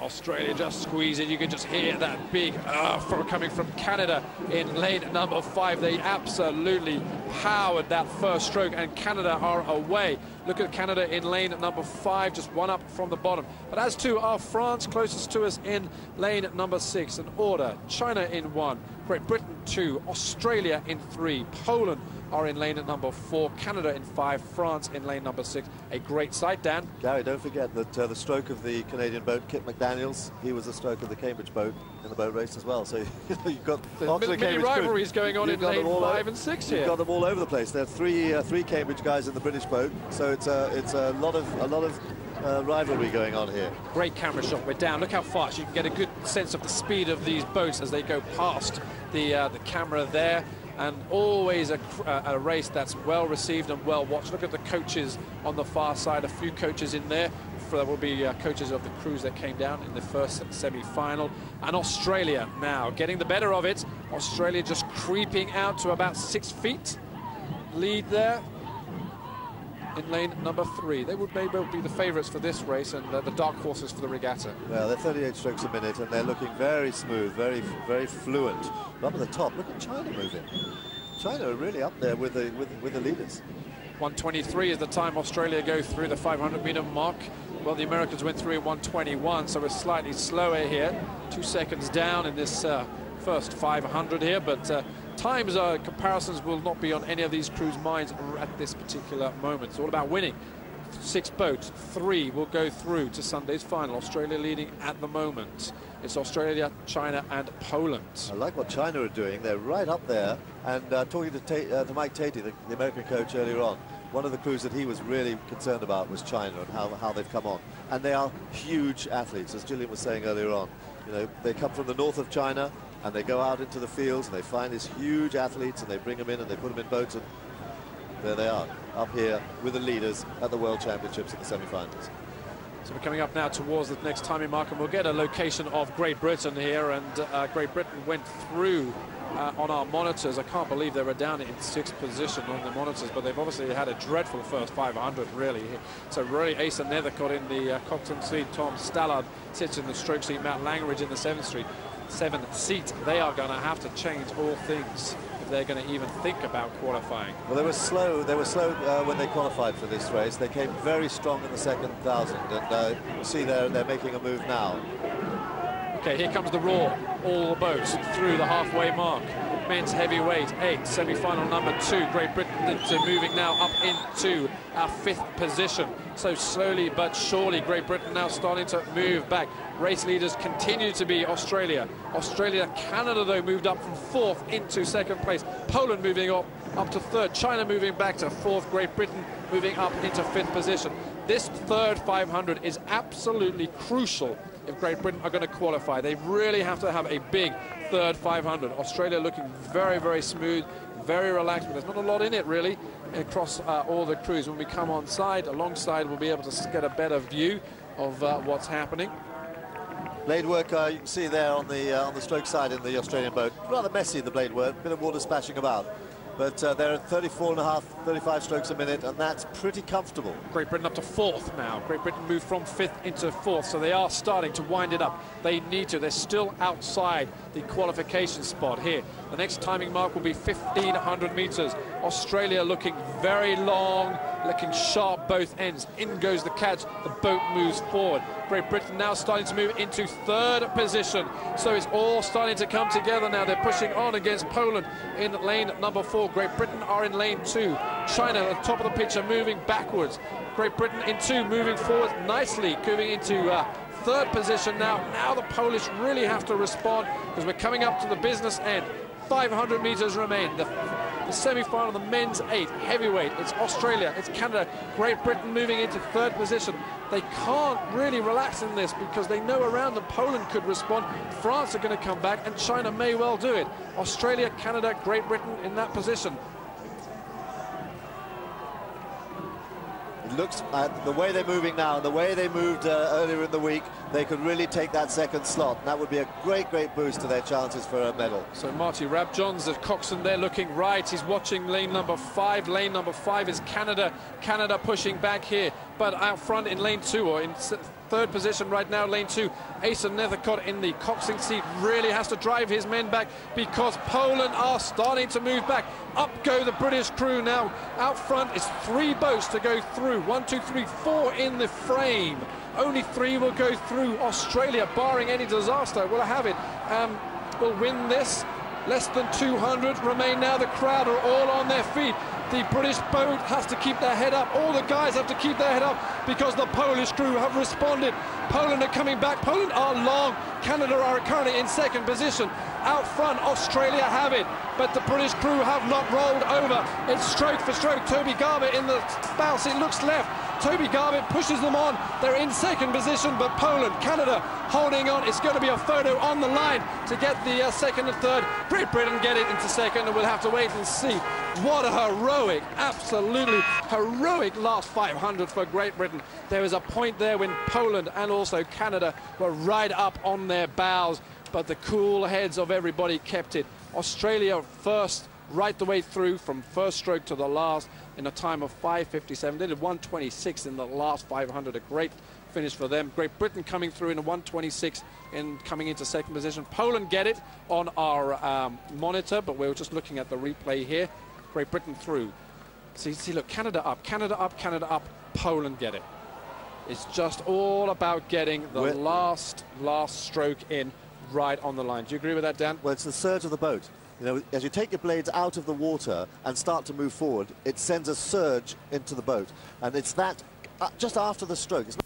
Australia just squeeze it. You can just hear that big coming from Canada in lane number 5. They absolutely powered that first stroke, and Canada are away. Look at Canada in lane number 5, just one up from the bottom. But as to our France, closest to us in lane number 6, in order: China in 1, Great Britain 2, Australia in 3, Poland are in lane at number 4, Canada in 5, France in lane number 6. A great sight, Dan. Gary, don't forget that the stroke of the Canadian boat, Kit McDaniels, he was the stroke of the Cambridge boat in the boat race as well. So you've got many rivalries going on in lane 5 and 6 here. You've got them all over the place. There are three Cambridge guys in the British boat, so it's a lot of rivalry going on here. Great camera shot. We're down. Look how fast. You can get a good sense of the speed of these boats as they go past the camera there. And always a race that's well received and well watched. Look at the coaches on the far side. A few coaches in there. There will be coaches of the crews that came down in the first semi-final. And Australia now getting the better of it. Australia just creeping out to about 6 feet. Lead there in lane number 3. They would maybe be the favourites for this race and the dark horses for the regatta. Well, they're 38 strokes a minute and they're looking very smooth, very fluent. Up at the top, look at China moving. China are really up there with the leaders. 1:23 is the time Australia go through the 500-meter mark. Well, the Americans went through in 1:21, so we're slightly slower here. 2 seconds down in this first 500 here, but times comparisons will not be on any of these crews' minds at this particular moment. It's all about winning. 6 boats, 3 will go through to Sunday's final. Australia leading at the moment. It's Australia, China and Poland. I like what China are doing. They're right up there. And talking to Mike Tatey, the American coach, earlier on, one of the crews that he was really concerned about was China and how they've come on. And they are huge athletes, as Gillian was saying earlier on. You know, they come from the north of China and they go out into the fields and they find these huge athletes and they bring them in and they put them in boats, and there they are, up here with the leaders at the World Championships in the semi-finals. So we're coming up now towards the next timing mark, and we'll get a location of Great Britain here. And Great Britain went through on our monitors. I can't believe they were down in 6th position on the monitors, but they've obviously had a dreadful first 500, really. So really, Asa Nethercott in the Coxon seat, Tom Stallard sits in the stroke seat, Matt Langridge in the 7th seat. They are going to have to change all things if they're going to even think about qualifying. Well, they were slow when they qualified for this race. They came very strong in the second 1,000, and you see they're making a move now. Okay, here comes the roar. All the boats through the halfway mark. Men's heavyweight 8, semi-final number 2. Great Britain moving now up into our 5th position. So slowly but surely, Great Britain now starting to move back. Race leaders continue to be Australia. Canada, though, moved up from 4th into 2nd place. Poland moving up to 3rd. China moving back to 4th. Great Britain moving up into 5th position. This third 500 is absolutely crucial if Great Britain are going to qualify. They really have to have a big third 500. Australia looking very smooth, very relaxed, but there's not a lot in it really across all the crews. When we come alongside, we'll be able to get a better view of what's happening. Blade work, you can see there on the stroke side in the Australian boat. Rather messy, the blade work, bit of water splashing about. But they're at 34.5, 35 strokes a minute, and that's pretty comfortable. Great Britain up to 4th now. Great Britain moved from 5th into 4th, so they are starting to wind it up. They need to. They're still outside the qualification spot here. The next timing mark will be 1,500 meters. Australia looking very long, looking sharp both ends. In goes the catch. The boat moves forward. Great Britain now starting to move into 3rd position. So it's all starting to come together now. They're pushing on against Poland in lane number 4. Great Britain are in lane 2. China at the top of the picture moving backwards. Great Britain in 2 moving forward nicely, moving into 3rd position now. Now the Polish really have to respond because we're coming up to the business end. 500 meters remain. The semi-final, the men's 8 heavyweight. It's Australia, it's Canada, Great Britain moving into 3rd position. They can't really relax in this because they know around them Poland could respond. France are going to come back and China may well do it. Australia, Canada, Great Britain in that position. It looks at the way they're moving now, and the way they moved earlier in the week, they could really take that 2nd slot. That would be a great boost to their chances for a medal. So Marty Rabjohns of Coxon there looking right. He's watching lane number 5. Lane number 5 is Canada. Canada pushing back here, but out front in lane 2 or in third position right now, lane 2. Asa Nethercott in the coxing seat really has to drive his men back because Poland are starting to move back. Up go the British crew now. Out front is 3 boats to go through. 1, 2, 3, 4 in the frame. Only 3 will go through. Australia, barring any disaster, will have it. Will win this. Less than 200 remain now. The crowd are all on their feet. The British boat has to keep their head up. All the guys have to keep their head up because the Polish crew have responded. Poland are coming back. Poland are long. Canada are currently in second position. Out front, Australia have it, but the British crew have not rolled over. It's stroke for stroke. Toby Garbutt in the bow seat looks left. Toby Garbutt pushes them on. They're in second position, but Poland, Canada holding on. It's going to be a photo on the line to get the second and third. Great Britain get it into second, and we'll have to wait and see. What a heroic, absolutely heroic last 500 for Great Britain. There was a point there when Poland and also Canada were right up on their bows, but the cool heads of everybody kept it. Australia first, right the way through from first stroke to the last in a time of 5:57. They did 1:26 in the last 500. A great finish for them. Great Britain coming through in a 1:26 and coming into second position. Poland get it on our monitor, but we're just looking at the replay here. Great Britain through. See, look, Canada up, Canada up, Canada up. Poland get it. It's just all about getting the last stroke in right on the line. Do you agree with that, Dan? Well, it's the surge of the boat. You know, as you take your blades out of the water and start to move forward, it sends a surge into the boat. And it's that just after the stroke. It's not